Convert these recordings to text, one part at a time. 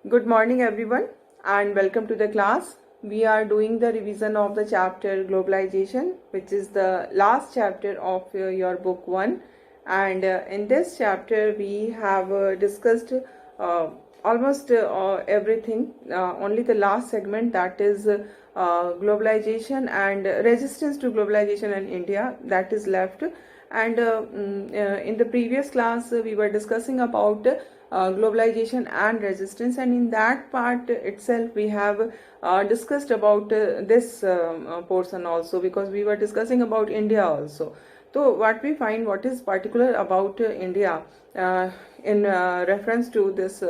Good morning, everyone, and welcome to the class. We are doing the revision of the chapter Globalization, which is the last chapter of your book 1. And in this chapter, we have discussed almost everything. Only the last segment, that is globalization and resistance to globalization in India, that is left. And in the previous class, we were discussing about globalization and resistance, and in that part itself we have discussed about this portion also, because we were discussing about India also. So what we find, what is particular about India in reference to this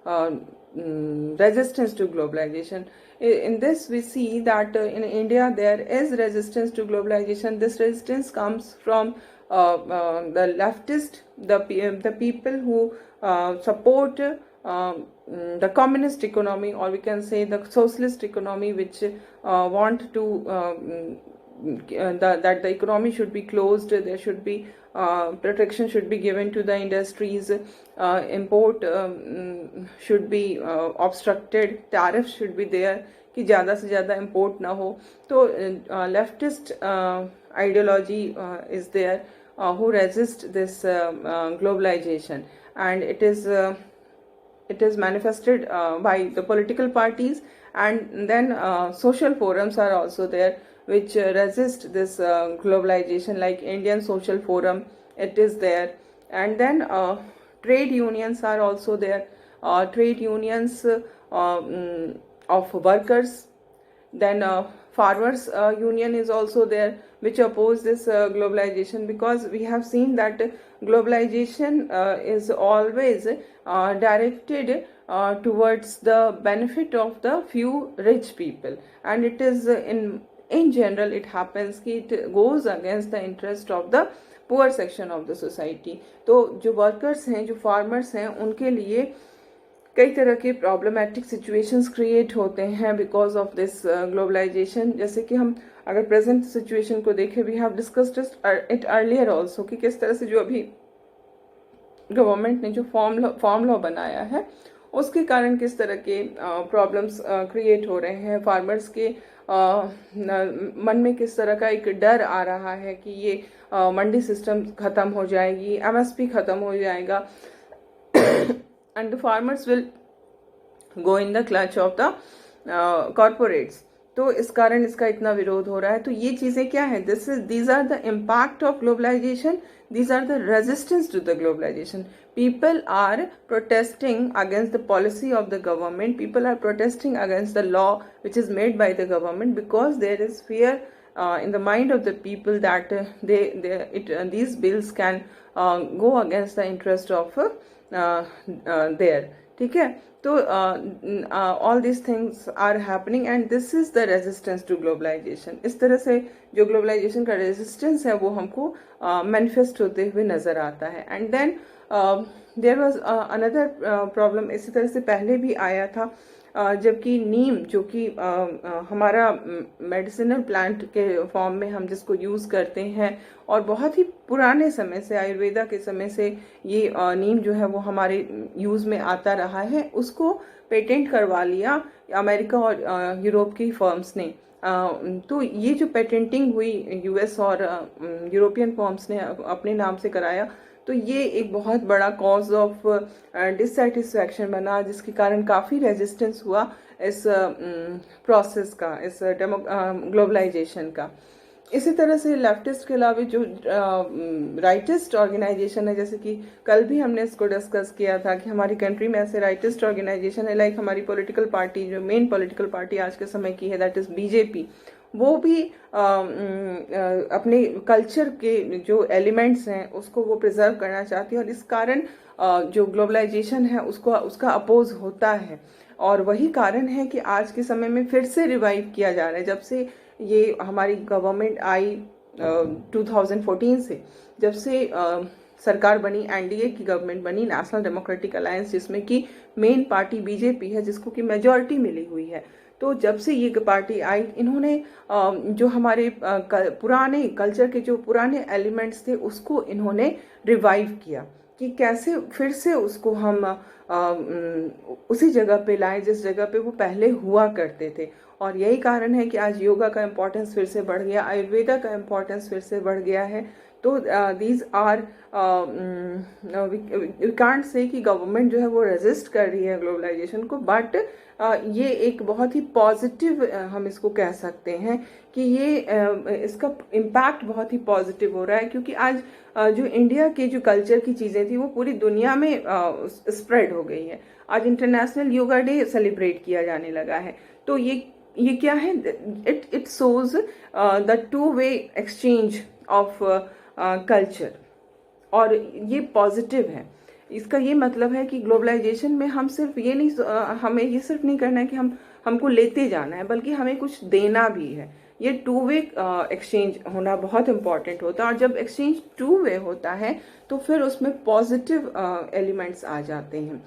resistance to globalization. In this we see that in India there is resistance to globalization. This resistance comes from the leftist, the people who support the communist economy, or we can say the socialist economy, which want to that the economy should be closed. There should be protection should be given to the industries, import should be obstructed, tariffs should be there कि ज़्यादा से ज़्यादा import ना हो. तो leftist ideology is there who resist this globalization, and it is manifested by the political parties, and then social forums are also there which resist this globalization, like Indian Social Forum, it is there. And then trade unions are also there, trade unions of workers. Then farmers union is also there, which oppose this globalization, because we have seen that globalization is always directed towards the benefit of the few rich people, and it is in general it happens कि it goes against the interest of the poor section of the society. तो जो workers हैं, जो farmers हैं, उनके लिए कई तरह के प्रॉब्लमेटिक सिचुएशंस क्रिएट होते हैं बिकॉज ऑफ दिस ग्लोबलाइजेशन. जैसे कि हम अगर प्रेजेंट सिचुएशन को देखें, we have discussed it earlier also कि किस तरह से जो अभी गवर्नमेंट ने जो फॉर्म लॉ बनाया है उसके कारण किस तरह के प्रॉब्लम्स क्रिएट हो रहे हैं. फार्मर्स के मन में किस तरह का एक डर आ रहा है कि ये मंडी सिस्टम ख़त्म हो जाएगी, एमएसपी ख़त्म हो जाएगा, and the farmers will go in the clutch of the corporates. तो इस कारण इसका इतना विरोध हो रहा है. तो ये चीज़ें क्या है, these are the impact of globalization, these are the resistance to the globalization. People are protesting against the policy of the government, people are protesting against the law which is made by the government, because there is fear in the mind of the people that these bills can go against the interest of there. ठीक है. तो all these things are happening, and this is the resistance to globalization. इस तरह से जो globalization का resistance है वो हमको manifest होते हुए नज़र आता है. And then there was another problem. इसी तरह से पहले भी आया था, जबकि नीम जो कि हमारा मेडिसिनल प्लांट के फॉर्म में हम जिसको यूज़ करते हैं, और बहुत ही पुराने समय से, आयुर्वेदा के समय से ये नीम जो है वो हमारे यूज़ में आता रहा है. उसको पेटेंट करवा लिया अमेरिका और यूरोप की फर्म्स ने. तो ये जो पेटेंटिंग हुई यूएस और यूरोपियन फर्म्स ने अपने नाम से कराया, तो ये एक बहुत बड़ा कॉज ऑफ डिससेटिस्फैक्शन बना, जिसके कारण काफ़ी रेजिस्टेंस हुआ इस प्रोसेस का, इस ग्लोबलाइजेशन का. इसी तरह से लेफ्टिस्ट के अलावा जो राइटिस्ट ऑर्गेनाइजेशन है, जैसे कि कल भी हमने इसको डिस्कस किया था कि हमारी कंट्री में ऐसे राइटिस्ट ऑर्गेनाइजेशन है, लाइक हमारी पॉलिटिकल पार्टी, जो मेन पॉलिटिकल पार्टी आज के समय की है, दैट इज़ बीजेपी. वो भी अपने कल्चर के जो एलिमेंट्स हैं उसको वो प्रिजर्व करना चाहती है, और इस कारण जो ग्लोबलाइजेशन है उसका अपोज होता है. और वही कारण है कि आज के समय में फिर से रिवाइव किया जा रहा है. जब से ये हमारी गवर्नमेंट आई 2014 से, जब से सरकार बनी, एनडीए की गवर्नमेंट बनी, नेशनल डेमोक्रेटिक अलायंस, जिसमें कि मेन पार्टी बीजेपी है, जिसको कि मेजॉरिटी मिली हुई है. तो जब से ये पार्टी आई, इन्होंने जो हमारे पुराने कल्चर के जो पुराने एलिमेंट्स थे उसको इन्होंने रिवाइव किया. कि कैसे फिर से उसको हम उसी जगह पे लाएं जिस जगह पे वो पहले हुआ करते थे। और यही कारण है कि आज योगा का इम्पोर्टेंस फिर से बढ़ गया, आयुर्वेदा का इम्पोर्टेंस फिर से बढ़ गया है। तो these are we can't say कि गवर्नमेंट जो है वो रेजिस्ट कर रही है ग्लोबलाइजेशन को, बट ये एक बहुत ही पॉजिटिव हम इसको कह सकते हैं कि ये इसका इम्पैक्ट बहुत ही पॉजिटिव हो रहा है, क्योंकि आज जो इंडिया के जो कल्चर की चीज़ें थी वो पूरी दुनिया में स्प्रेड हो गई है। आज इंटरनेशनल योगा डे सेलिब्रेट किया जाने लगा है। तो ये क्या है, it shows the two way exchange of culture, और ये पॉजिटिव है। इसका ये मतलब है कि ग्लोबलाइजेशन में हम सिर्फ ये नहीं हमें ये सिर्फ नहीं करना है कि हमको लेते जाना है, बल्कि हमें कुछ देना भी है। ये टू वे एक्सचेंज होना बहुत इंपॉर्टेंट होता है, और जब एक्सचेंज टू वे होता है तो फिर उसमें पॉजिटिव एलिमेंट्स आ जाते हैं।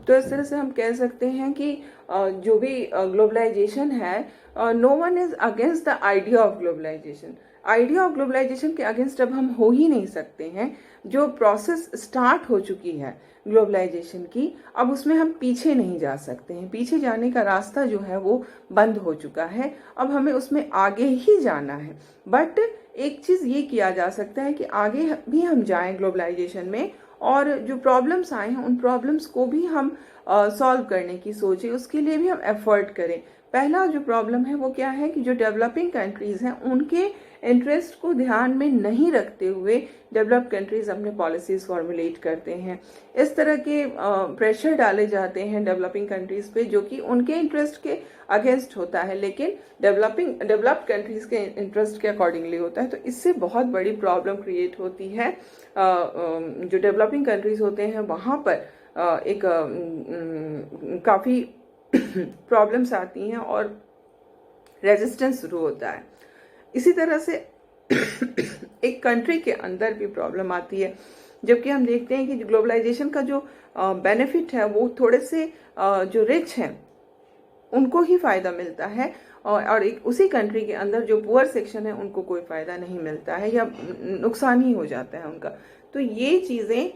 तो इस तरह से हम कह सकते हैं कि जो भी ग्लोबलाइजेशन है, no one is against the idea of globalization. Idea of globalization के अगेंस्ट अब हम हो ही नहीं सकते हैं। जो प्रोसेस स्टार्ट हो चुकी है ग्लोबलाइजेशन की, अब उसमें हम पीछे नहीं जा सकते हैं। पीछे जाने का रास्ता जो है वो बंद हो चुका है, अब हमें उसमें आगे ही जाना है। बट एक चीज़ ये किया जा सकता है कि आगे भी हम जाएं ग्लोबलाइजेशन में, और जो प्रॉब्लम्स आए हैं उन प्रॉब्लम्स को भी हम सॉल्व करने की सोचें, उसके लिए भी हम एफर्ट करें। पहला जो प्रॉब्लम है वो क्या है कि जो डेवलपिंग कंट्रीज़ हैं उनके इंटरेस्ट को ध्यान में नहीं रखते हुए डेवलप्ड कंट्रीज अपने पॉलिसीज फॉर्मुलेट करते हैं। इस तरह के प्रेशर डाले जाते हैं डेवलपिंग कंट्रीज पे जो कि उनके इंटरेस्ट के अगेंस्ट होता है, लेकिन डेवलप्ड कंट्रीज के इंटरेस्ट के अकॉर्डिंगली होता है। तो इससे बहुत बड़ी प्रॉब्लम क्रिएट होती है। जो डेवलपिंग कंट्रीज होते हैं वहाँ पर एक काफ़ी प्रॉब्लम्स आती हैं और रेजिस्टेंस शुरू होता है। इसी तरह से एक कंट्री के अंदर भी प्रॉब्लम आती है, जबकि हम देखते हैं कि ग्लोबलाइजेशन का जो बेनिफिट है वो थोड़े से जो रिच हैं उनको ही फायदा मिलता है, और एक उसी कंट्री के अंदर जो पुअर सेक्शन है उनको कोई फायदा नहीं मिलता है या नुकसान ही हो जाता है उनका। तो ये चीज़ें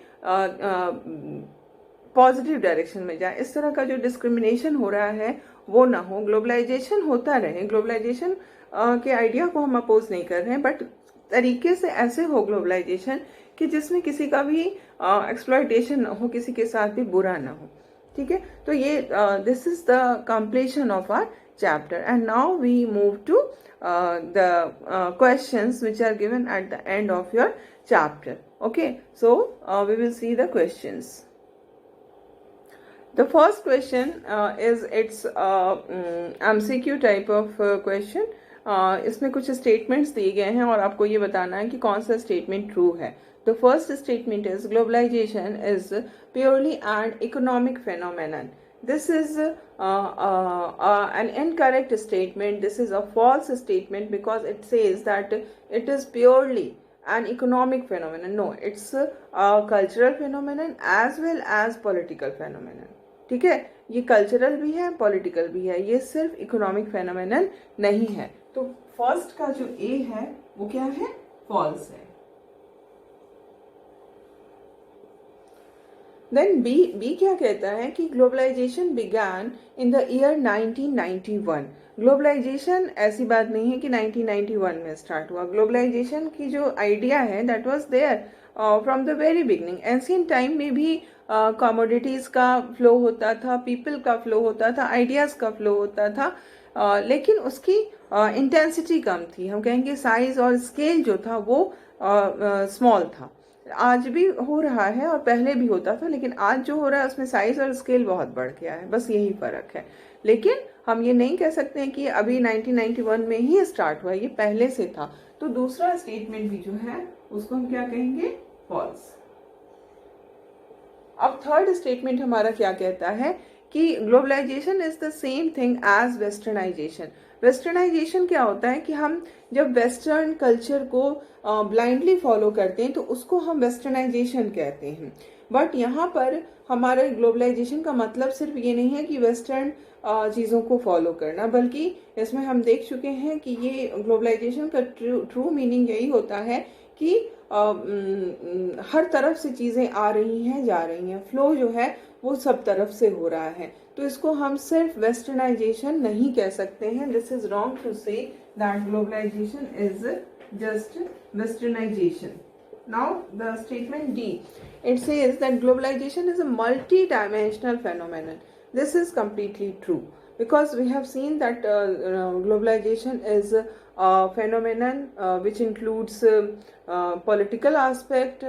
पॉजिटिव डायरेक्शन में जाए। इस तरह का जो डिस्क्रिमिनेशन हो रहा है वो ना हो, ग्लोबलाइजेशन होता रहे। ग्लोबलाइजेशन के आइडिया को हम अपोज नहीं कर रहे हैं, बट तरीके से ऐसे हो ग्लोबलाइजेशन कि जिसमें किसी का भी एक्सप्लॉयटेशन ना हो, किसी के साथ भी बुरा ना हो। ठीक है, तो ये this is the completion of our chapter, and now we move to the questions which are given at the end of your chapter. Okay, so we will see the questions. The first question is it's MCQ type of question. इसमें कुछ statements दिए गए हैं और आपको ये बताना है कि कौन सा स्टेटमेंट ट्रू है. The first statement is globalization is purely an economic phenomenon. This is an incorrect statement. This is a false statement because it says that it is purely an economic phenomenon. No, it's a cultural phenomenon as well as political phenomenon. ठीक है, ये cultural भी है, political भी है, ये सिर्फ economic phenomenon नहीं है. तो फर्स्ट का जो ए है वो क्या है, फॉल्स है. देन बी क्या कहता है कि globalization began in the year 1991. Globalization ऐसी बात नहीं है कि 1991 में स्टार्ट हुआ. ग्लोबलाइजेशन की जो आइडिया है that was there from the very beginning. Ancient time में भी कमोडिटीज का फ्लो होता था, पीपल का फ्लो होता था, आइडियाज का फ्लो होता था, लेकिन उसकी इंटेंसिटी कम थी. हम कहेंगे साइज और स्केल जो था वो स्मॉल था. आज भी हो रहा है और पहले भी होता था, लेकिन आज जो हो रहा है उसमें साइज और स्केल बहुत बढ़ गया है. बस यही फर्क है. लेकिन हम ये नहीं कह सकते हैं कि अभी 1991 में ही स्टार्ट हुआ, ये पहले से था. तो दूसरा स्टेटमेंट भी जो है उसको हम क्या कहेंगे, फॉल्स. अब थर्ड स्टेटमेंट हमारा क्या कहता है कि globalization is the same thing as westernization. Westernization क्या होता है कि हम जब वेस्टर्न कल्चर को ब्लाइंडली फॉलो करते हैं तो उसको हम वेस्टर्नाइजेशन कहते हैं. बट यहाँ पर हमारा ग्लोबलाइजेशन का मतलब सिर्फ ये नहीं है कि वेस्टर्न चीज़ों को फॉलो करना, बल्कि इसमें हम देख चुके हैं कि ये ग्लोबलाइजेशन का ट्रू मीनिंग यही होता है कि हर तरफ से चीज़ें आ रही हैं जा रही हैं, फ्लो जो है वो सब तरफ से हो रहा है। तो इसको हम सिर्फ वेस्टर्नाइजेशन नहीं कह सकते हैं। This is wrong to say that globalization is just westernization. Now the statement D, it says that globalization is a multi-dimensional phenomenon. This is completely true because we have seen that globalization is a phenomenon which includes political aspect,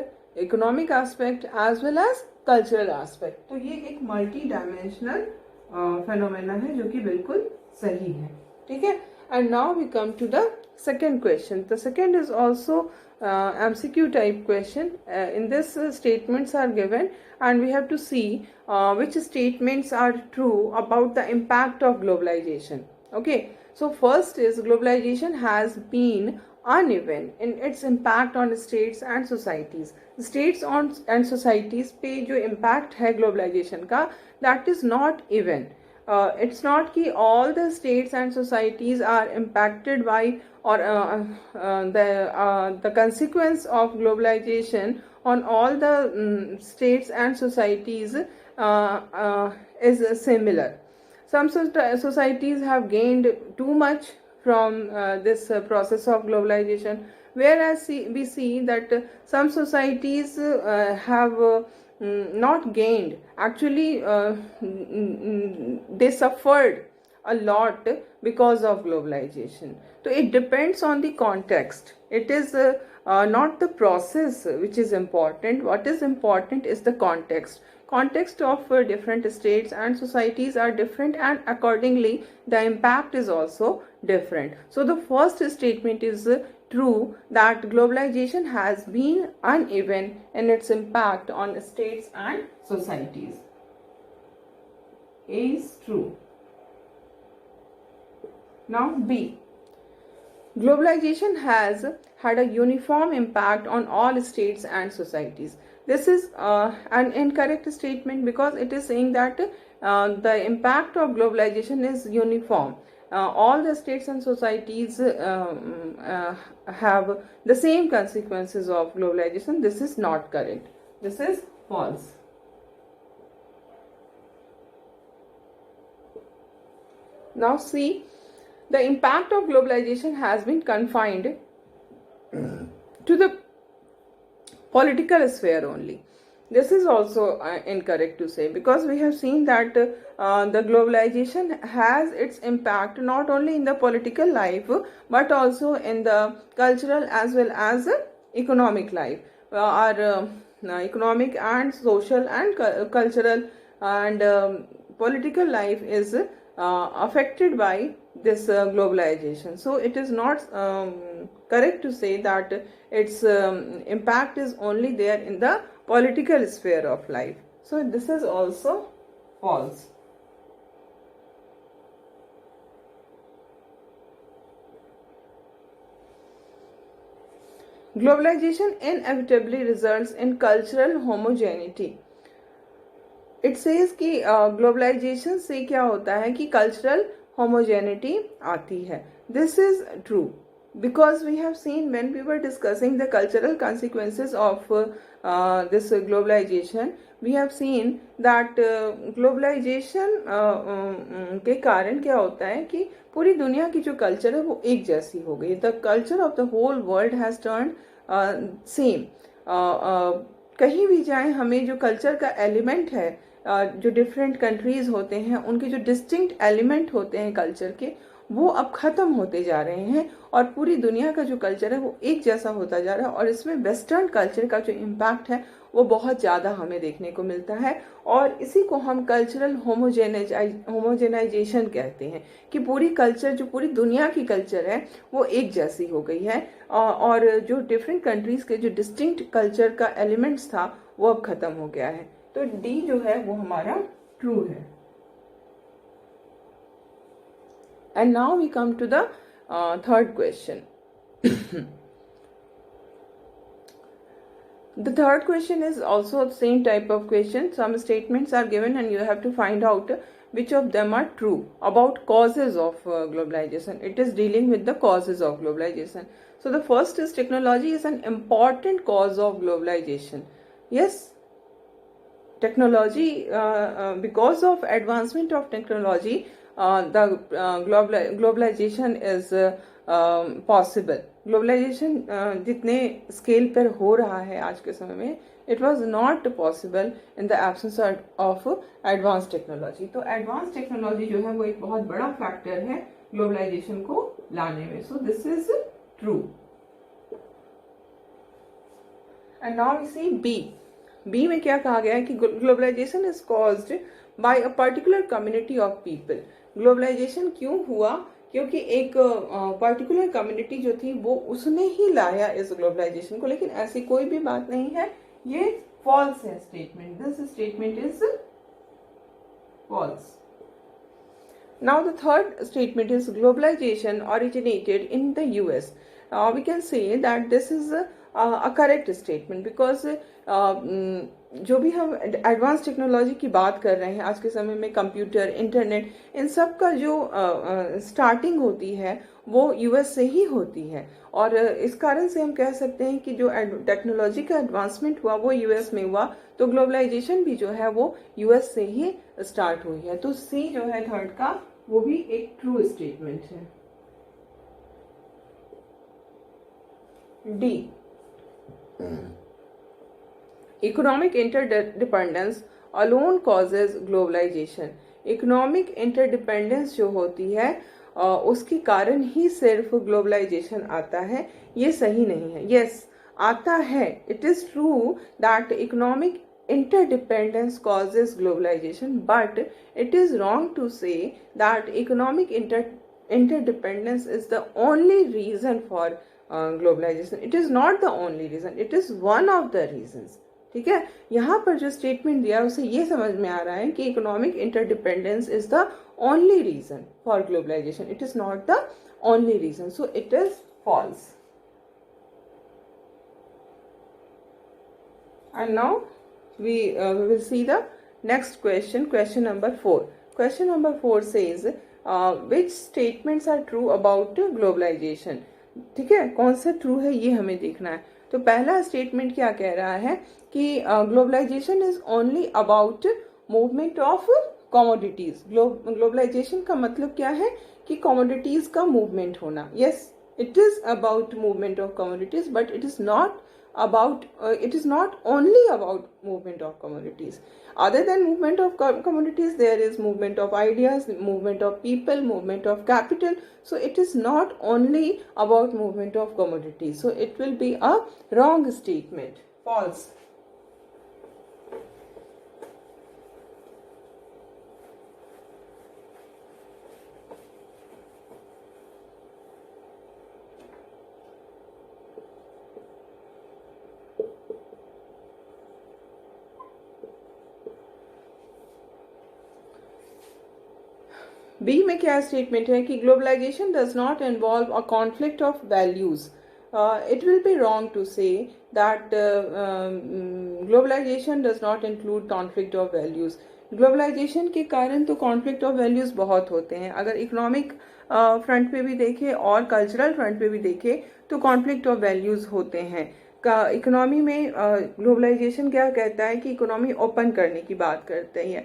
economic aspect as well as cultural aspect. तो ये एक multi-dimensional phenomena है जो कि बिल्कुल सही है. ठीक है. And now we come to the second question. The second is also MCQ type question. In this statements are given and we have to see which statements are true about the impact of globalization. Okay, so first is globalization has been uneven in its impact on states and societies. States on and societies पे जो impact है globalization का, that is not even. It's not कि all the states and societies are impacted by or the consequence of globalization on all the states and societies is similar. Some societies have gained too much from this process of globalization, whereas we see that some societies have not gained. Actually, they suffered a lot because of globalization. So it depends on the context. It is not the process which is important. What is important is the context. Context of different states and societies are different, and accordingly the impact is also different. So the first statement is true that globalization has been uneven in its impact on states and societies. A is true. Now B. Globalization has had a uniform impact on all states and societies. This is an incorrect statement because it is saying that the impact of globalization is uniform. All the states and societies have the same consequences of globalization. This is not correct. This is false. Now see, the impact of globalization has been confined to the political sphere only. This is also incorrect to say because we have seen that the globalization has its impact not only in the political life but also in the cultural as well as economic life. Our economic and social and cultural and political life is affected by this globalization. So it is not correct to say that its impact is only there in the political sphere of life. So this is also false. Globalization inevitably results in cultural homogeneity. It says कि globalisation से क्या होता है कि cultural homogeneity आती है. This is true because we have seen when we were discussing the cultural consequences of this globalization, we have seen that globalization के कारण क्या होता है कि पूरी दुनिया की जो कल्चर है वो एक जैसी हो गई. The culture of the whole world has turned same. कहीं भी जाएं हमें जो कल्चर का एलिमेंट है, जो डिफरेंट कंट्रीज होते हैं उनके जो डिस्टिंक्ट एलिमेंट होते हैं कल्चर के, वो अब खत्म होते जा रहे हैं और पूरी दुनिया का जो कल्चर है वो एक जैसा होता जा रहा है. और इसमें वेस्टर्न कल्चर का जो इम्पैक्ट है वो बहुत ज़्यादा हमें देखने को मिलता है और इसी को हम कल्चरल होमोजेनाइजेशन कहते हैं कि पूरी कल्चर, जो पूरी दुनिया की कल्चर है वो एक जैसी हो गई है और जो डिफरेंट कंट्रीज के जो डिस्टिंक्ट कल्चर का एलिमेंट्स था वो अब खत्म हो गया है. तो डी जो है वो हमारा ट्रू है. And now we come to the third question. The third question is also the same type of question. Some statements are given and you have to find out which of them are true about causes of globalization. It is dealing with the causes of globalization. So the first is technology is an important cause of globalization. Yes, technology, because of advancement of technology, the globalization is possible. Globalization जितने scale पर हो रहा है आज के समय में, it was not possible in the absence of advance technology. तो एडवांस टेक्नोलॉजी जो है वो एक बहुत बड़ा फैक्टर है ग्लोबलाइजेशन को लाने में. So this is true. And now we see B में क्या कहा गया है कि globalization is caused by a particular community of people. Globalization क्यों हुआ? क्योंकि एक पर्टिकुलर कम्युनिटी जो थी वो उसने ही लाया इस ग्लोबलाइजेशन को. लेकिन ऐसी कोई भी बात नहीं है, ये फॉल्स है statement. This statement is false. Now the third statement is globalization originated in the US. We can say that this is a correct statement because जो भी हम एडवांस टेक्नोलॉजी की बात कर रहे हैं आज के समय में, कंप्यूटर, इंटरनेट, इन सब का जो स्टार्टिंग होती है वो यूएस से ही होती है. और इस कारण से हम कह सकते हैं कि जो टेक्नोलॉजी का एडवांसमेंट हुआ वो यूएस में हुआ, तो ग्लोबलाइजेशन भी जो है वो यूएस से ही स्टार्ट हुई है. तो सी जो है थर्ड का वो भी एक ट्रू स्टेटमेंट है. D, economic interdependence alone causes globalization. Economic interdependence जो होती है उसके कारण ही सिर्फ ग्लोबलाइजेशन आता है, ये सही नहीं है. यस, आता है. It is true that economic interdependence causes globalization, but it is wrong to say that economic interdependence is the only reason for globalization. It is not the only reason, it is one of the reasons. ठीक है, यहाँ पर जो statement दिया है उसे ये समझ में आ रहा है कि economic interdependence is the only reason for globalization. It is not the only reason, so it is false. And now we will see the next question. Question number 4. Question number 4 says which statements are true about globalization. ठीक है, कौन सा true है ये हमें देखना है. तो पहला स्टेटमेंट क्या कह रहा है कि globalization is only about movement of commodities. Globalization का मतलब क्या है कि कमोडिटीज का मूवमेंट होना. Yes, it is about movement of commodities, but it is not only about movement of commodities. Other than movement of commodities, there is movement of ideas, movement of people, movement of capital. So it is not only about movement of commodities. So it will be a wrong statement. False. B में क्या statement है कि globalization does not involve a conflict of values. It will be wrong to say that globalization does not include conflict of values. Globalization के कारण तो conflict of values बहुत होते हैं. अगर इकोनॉमिक फ्रंट पे भी देखें और कल्चरल फ्रंट पे भी देखें तो कॉन्फ्लिक्ट ऑफ वैल्यूज होते हैं. इकोनॉमी में ग्लोबलाइजेशन क्या कहता है कि इकोनॉमी ओपन करने की बात करते हैं,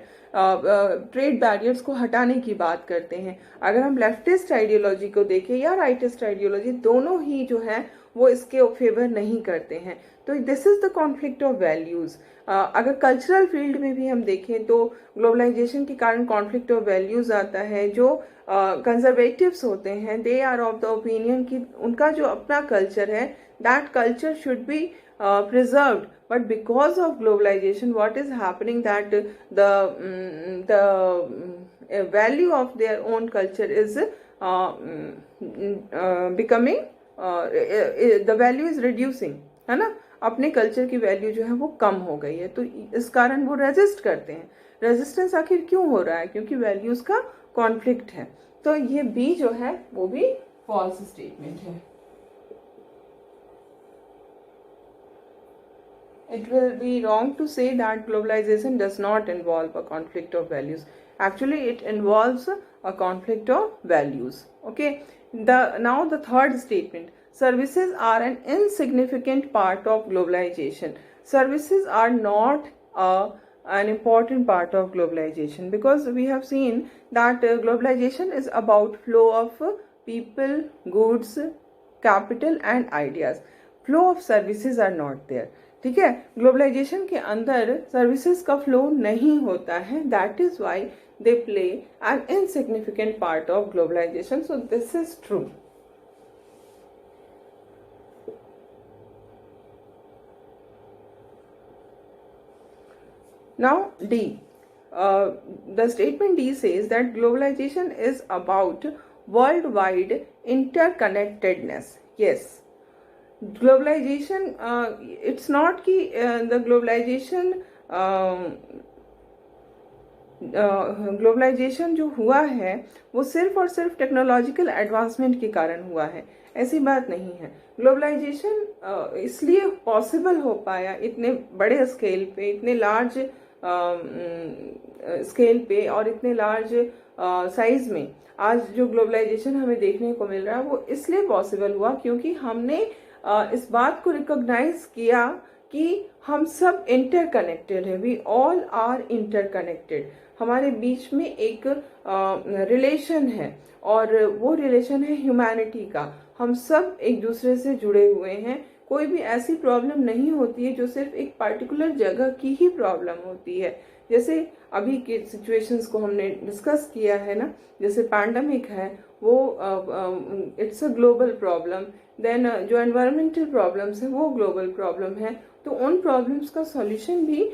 ट्रेड बैरियर्स को हटाने की बात करते हैं. अगर हम लेफ्टिस्ट आइडियोलॉजी को देखें या राइटिस्ट आइडियोलॉजी, दोनों ही जो है वो इसके फेवर नहीं करते हैं. तो this is the conflict of values. अगर कल्चरल फील्ड में भी हम देखें तो ग्लोबलाइजेशन के कारण कॉन्फ्लिक्ट ऑफ वैल्यूज आता है. जो कंजर्वेटिव्स होते हैं, they are of the opinion कि उनका जो अपना कल्चर है, that culture should be preserved, but because of globalization what is happening that the value of their own culture is becoming the value is reducing, है ना. अपने culture की value जो है वो कम हो गई है, तो इस कारण वो रेजिस्ट करते हैं. रेजिस्टेंस आखिर क्यों हो रहा है? क्योंकि वैल्यूज का कॉन्फ्लिक्ट है. तो ये बी जो है वो भी फॉल्स स्टेटमेंट है. It will be wrong to say that globalization does not involve a conflict of values. Actually, it involves a conflict of values. Okay. Now the third statement: services are an insignificant part of globalization. Services are not an important part of globalization, because we have seen that globalization is about flow of people, goods, capital and ideas. Flow of services are not there. ठीक है, globalisation के अंदर services का flow नहीं होता है. That is why they play an insignificant part of globalization. So this is true. Now D. The statement D says that globalization is about worldwide interconnectedness. Yes, globalization, it's not कि the globalization globalisation जो हुआ है वो सिर्फ और सिर्फ technological advancement के कारण हुआ है. ऐसी बात नहीं है. ग्लोबलाइजेशन इसलिए पॉसिबल हो पाया इतने बड़े स्केल पे, इतने लार्ज स्केल पे और इतने लार्ज साइज में. आज जो ग्लोबलाइजेशन हमें देखने को मिल रहा है वो इसलिए पॉसिबल हुआ क्योंकि हमने इस बात को रिकॉग्नाइज किया कि हम सब इंटरकनेक्टेड है. We all are interconnected. हमारे बीच में एक रिलेशन है और वो रिलेशन है ह्यूमैनिटी का. हम सब एक दूसरे से जुड़े हुए हैं. कोई भी ऐसी प्रॉब्लम नहीं होती है जो सिर्फ एक पर्टिकुलर जगह की ही प्रॉब्लम होती है. जैसे अभी के सिचुएशंस को हमने डिस्कस किया है ना, जैसे पैंडमिक है वो it's a global problem. Then जो एनवायरमेंटल प्रॉब्लम्स है वो ग्लोबल प्रॉब्लम है. तो उन प्रॉब्लम्स का सॉल्यूशन भी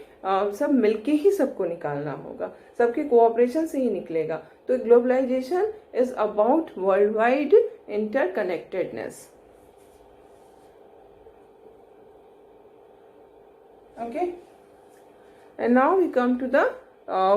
सब मिलके ही सबको निकालना होगा. सबके कोऑपरेशन से ही निकलेगा. तो globalization is about worldwide interconnectedness. Okay, and now we come to the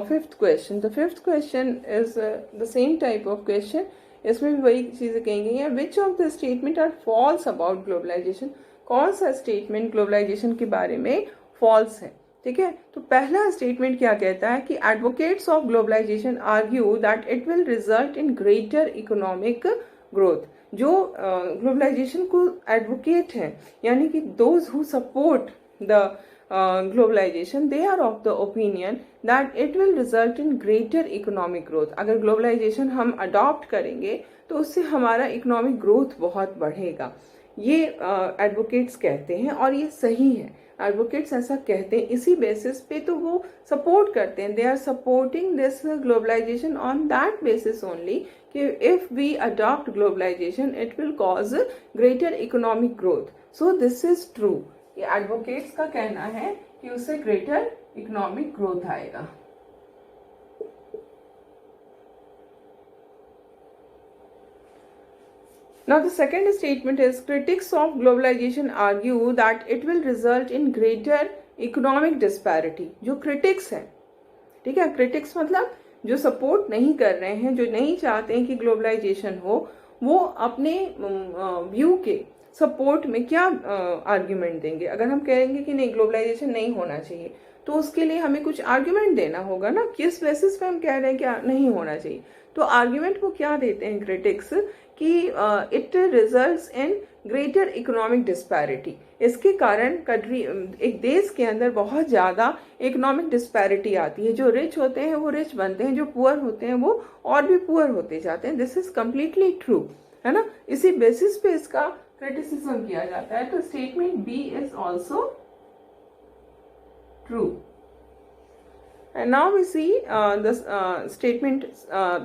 fifth question. The fifth question is the same type of question. इसमें भी वही चीजें कहेंगे या which of the statement are false about globalization. कौन सा statement globalisation के बारे में फॉल्स है. ठीक है, तो पहला स्टेटमेंट क्या कहता है कि advocates of globalization argue that it will result in greater economic growth. जो ग्लोबलाइजेशन को एडवोकेट है यानी कि those who support the globalization, they are of the opinion that it will result in greater economic growth. अगर globalisation हम adopt करेंगे तो उससे हमारा इकोनॉमिक ग्रोथ बहुत बढ़ेगा. ये एडवोकेट्स कहते हैं और ये सही है. एडवोकेट्स ऐसा कहते हैं, इसी बेसिस पे तो वो सपोर्ट करते हैं. They are supporting this globalisation on that basis only कि if we adopt globalisation it will cause greater economic growth. So this is true. ये एडवोकेट्स का कहना है कि उससे ग्रेटर इकोनॉमिक ग्रोथ आएगा. Now the second statement is critics of globalization argue that it will result in greater economic disparity. जो critics है, ठीक है, critics मतलब जो सपोर्ट नहीं कर रहे हैं, जो नहीं चाहते हैं कि ग्लोबलाइजेशन हो, वो अपने व्यू के सपोर्ट में क्या आर्ग्यूमेंट देंगे. अगर हम कहेंगे कि नहीं ग्लोबलाइजेशन नहीं होना चाहिए तो उसके लिए हमें कुछ आर्ग्यूमेंट देना होगा ना, किस बेसिस पे हम कह रहे हैं कि नहीं होना चाहिए. तो आर्ग्यूमेंट वो क्या देते हैं क्रिटिक्स कि it results in greater economic disparity. इसके कारण कंट्री, एक देश के अंदर बहुत ज़्यादा इकोनॉमिक डिस्पैरिटी आती है. जो रिच होते हैं वो रिच बनते हैं, जो पुअर होते हैं वो और भी पुअर होते जाते हैं. दिस इज कम्प्लीटली ट्रू, है ना. इसी बेसिस पे इसका क्रिटिसिज्म किया जाता है. तो statement B is also true. And now we see the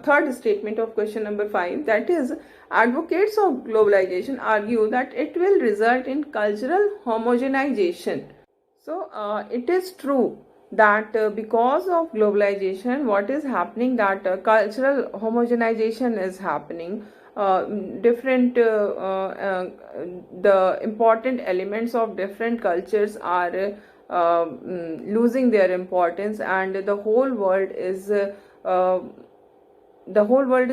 third statement of question number 5, that is advocates of globalization argue that it will result in cultural homogenization. So it is true that because of globalization what is happening, that cultural homogenization is happening. Different the important elements of different cultures are losing their importance, and the whole world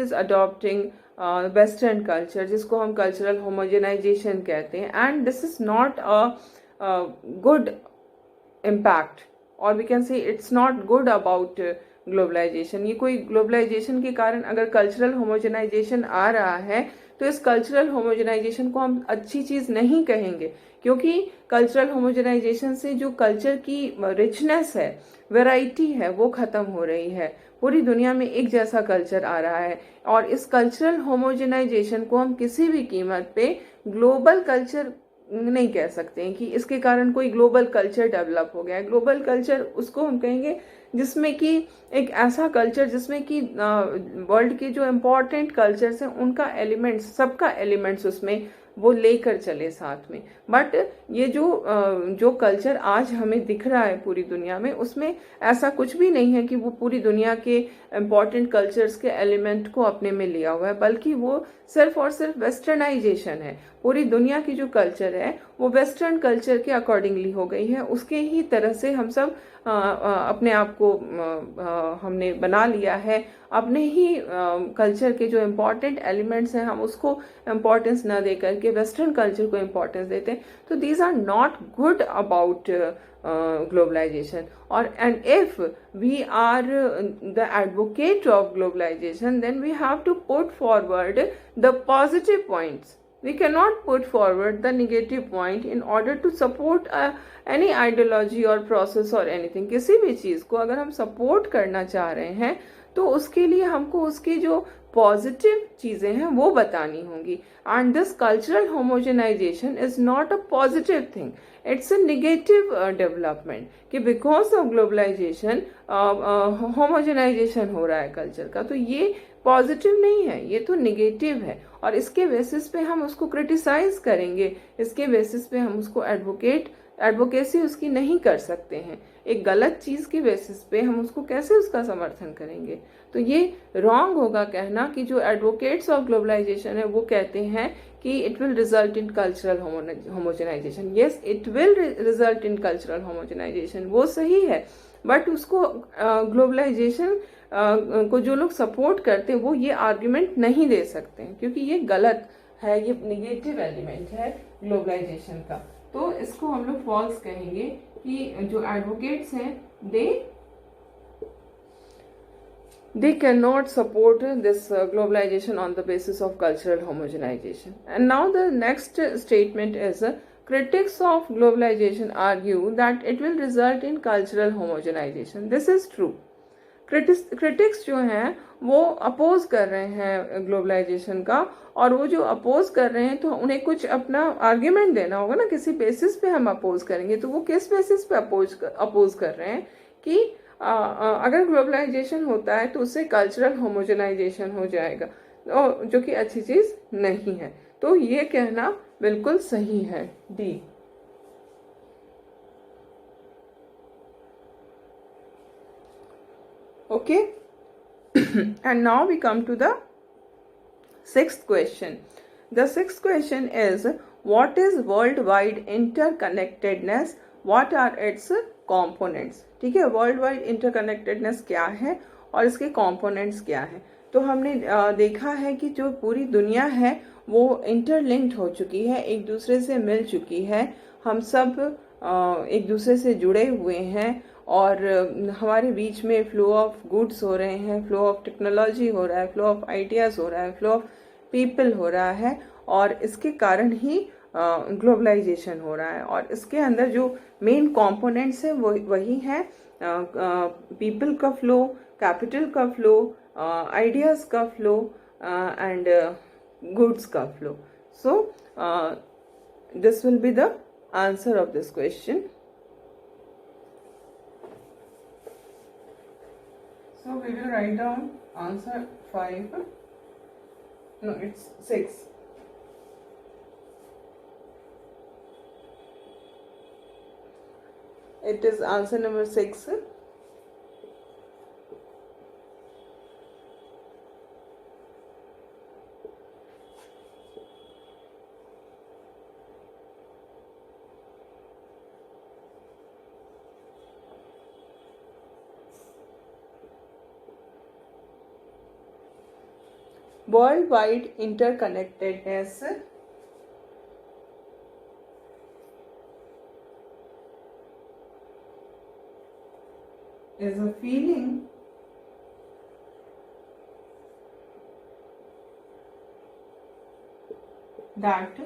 is adopting western culture, जिसको हम cultural homogenization कहते हैं. And this is not a good impact, or we can say it's not good about globalization. ये कोई globalisation के कारण अगर cultural homogenization आ रहा है तो इस कल्चरल होमोजेनाइजेशन को हम अच्छी चीज नहीं कहेंगे, क्योंकि कल्चरल होमोजेनाइजेशन से जो कल्चर की रिचनेस है, वैरायटी है, वो खत्म हो रही है। पूरी दुनिया में एक जैसा कल्चर आ रहा है और इस कल्चरल होमोजेनाइजेशन को हम किसी भी कीमत पे ग्लोबल कल्चर नहीं कह सकते हैं कि इसके कारण कोई ग्लोबल कल्चर डेवलप हो गया है। ग्लोबल कल्चर उसको हम कहेंगे जिसमें कि एक ऐसा कल्चर जिसमें कि वर्ल्ड के जो इम्पोर्टेंट कल्चर्स हैं उनका एलिमेंट्स, सबका एलिमेंट्स उसमें वो लेकर चले साथ में। बट ये जो कल्चर आज हमें दिख रहा है पूरी दुनिया में, उसमें ऐसा कुछ भी नहीं है कि वो पूरी दुनिया के इम्पोर्टेंट कल्चर्स के एलिमेंट को अपने में लिया हुआ है, बल्कि वो सिर्फ और सिर्फ वेस्टर्नाइजेशन है। पूरी दुनिया की जो कल्चर है वो वेस्टर्न कल्चर के अकॉर्डिंगली हो गई है, उसके ही तरह से हम सब अपने आप को हमने बना लिया है। अपने ही कल्चर के जो इम्पोर्टेंट एलिमेंट्स हैं हम उसको इम्पोर्टेंस ना दे करके वेस्टर्न कल्चर को इम्पोर्टेंस देते हैं। तो these are not good about globalization, or and if we are the advocate of globalization, then we have to put forward the positive points. We cannot put forward the negative point in order to support any ideology or process or anything. किसी भी चीज को अगर हम support करना चाह रहे हैं तो उसके लिए हमको उसकी जो पॉजिटिव चीजें हैं वो बतानी होंगी। And this cultural homogenization is not a positive thing, it's a negative development कि बिकॉज ऑफ ग्लोबलाइजेशन होमोजेनाइजेशन हो रहा है कल्चर का। तो ये पॉजिटिव नहीं है, ये तो निगेटिव है और इसके बेसिस पे हम उसको क्रिटिसाइज करेंगे, इसके बेसिस पे हम उसको एडवोकेसी उसकी नहीं कर सकते हैं। एक गलत चीज की बेसिस पे हम उसको कैसे उसका समर्थन करेंगे? तो ये रॉन्ग होगा कहना कि जो एडवोकेट्स ऑफ ग्लोबलाइजेशन है वो कहते हैं कि it will result in cultural homogenization. Yes, it will result in cultural homogenization, वो सही है, बट उसको ग्लोबलाइजेशन को जो लोग सपोर्ट करते हैं वो ये आर्ग्यूमेंट नहीं दे सकते हैं, क्योंकि ये गलत है, ये निगेटिव एलिमेंट है ग्लोबलाइजेशन का। तो इसको हम लोग फॉल्स कहेंगे कि जो एडवोकेट्स हैं they cannot support this globalization on the basis of cultural homogenization. And now the next statement is critics of globalization argue that it will result in cultural homogenization. This is true. Critics जो हैं वो oppose कर रहे हैं globalisation का, और वो जो अपोज कर रहे हैं तो उन्हें कुछ अपना आर्ग्यूमेंट देना होगा ना, किसी बेसिस पे हम अपोज करेंगे। तो वो किस बेसिस पे अपोज कर रहे हैं कि अगर ग्लोबलाइजेशन होता है तो उससे कल्चरल होमोजेनाइजेशन हो जाएगा, जो कि अच्छी चीज नहीं है। तो ये कहना बिल्कुल सही है, D. Okay. And now we come to the sixth question. The sixth question is, what is worldwide interconnectedness? What are its components? ठीक है, वर्ल्डवाइड इंटरकनेक्टेडनेस क्या है और इसके कंपोनेंट्स क्या है? तो हमने देखा है कि जो पूरी दुनिया है वो इंटरलिंक्ड हो चुकी है, एक दूसरे से मिल चुकी है। हम सब एक दूसरे से जुड़े हुए हैं और हमारे बीच में फ्लो ऑफ गुड्स हो रहे हैं, फ्लो ऑफ टेक्नोलॉजी हो रहा है, फ्लो ऑफ आइडियाज हो रहा है, फ्लो ऑफ पीपल हो रहा है, और इसके कारण ही ग्लोबलाइजेशन हो रहा है। और इसके अंदर जो मेन कंपोनेंट्स हैं वो वही हैं, पीपल का फ्लो, कैपिटल का फ्लो, आइडियाज का फ्लो एंड गुड्स का flow. So this will be the answer of this question. So we will write down answer 5. No, it's 6. It is answer number 6. Worldwide interconnectedness is a feeling that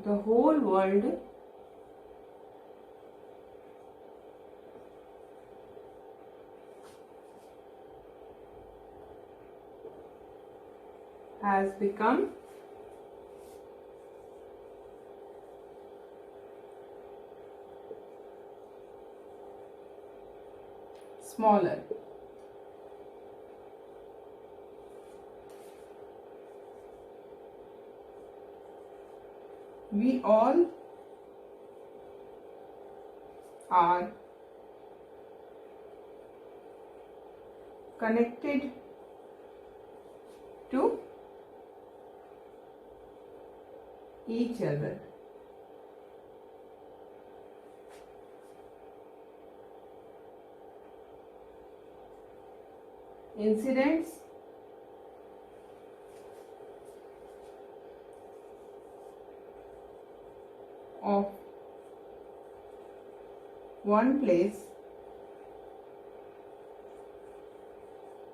the whole world has become smaller. We all are connected to each other. Incidents of one place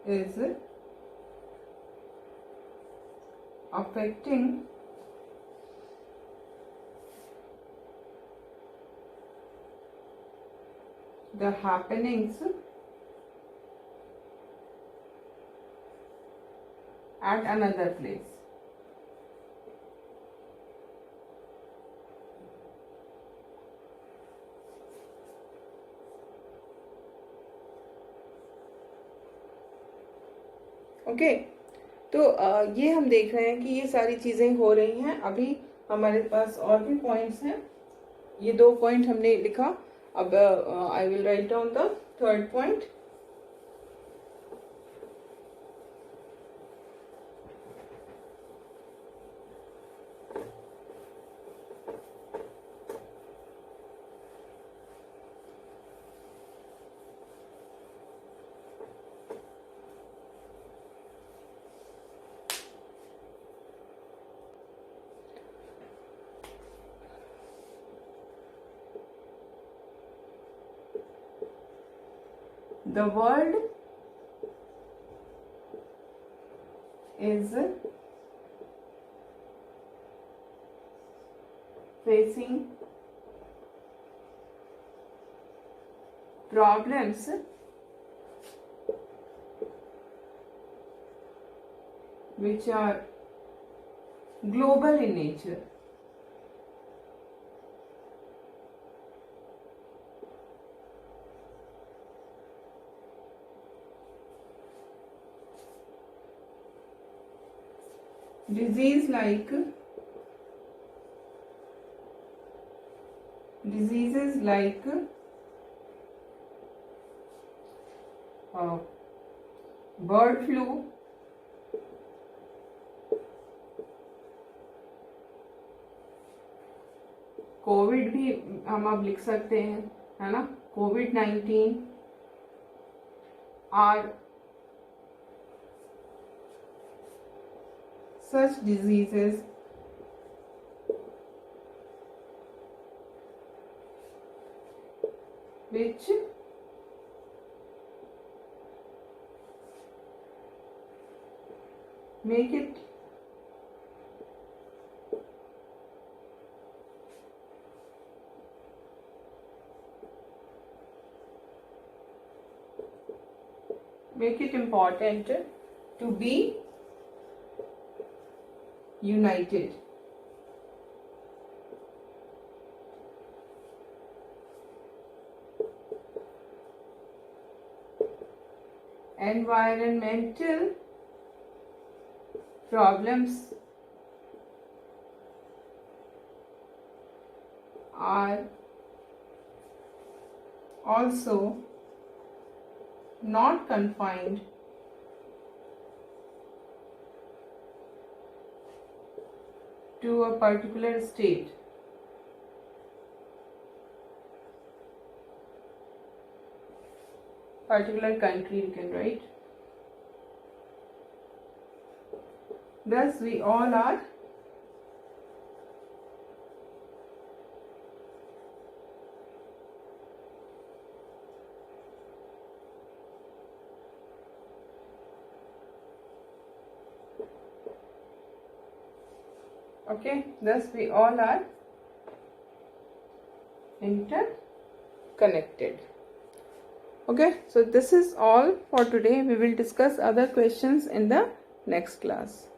is affecting the happenings at another place. Okay तो ये हम देख रहे हैं कि ये सारी चीज़ें हो रही हैं. अभी हमारे पास और भी पॉइंट्स हैं. ये 2 पॉइंट हमने लिखा. अब I will write down the third point. The world is facing problems which are global in nature. Diseases like bird flu, Covid भी हम अब लिख सकते हैं, है ना. COVID-19 are such diseases which make it important to be united. Environmental problems are also not confined to a particular state. Particular country you can write. Thus we all are Okay, thus we all are interconnected. Okay, so this is all for today. We will discuss other questions in the next class.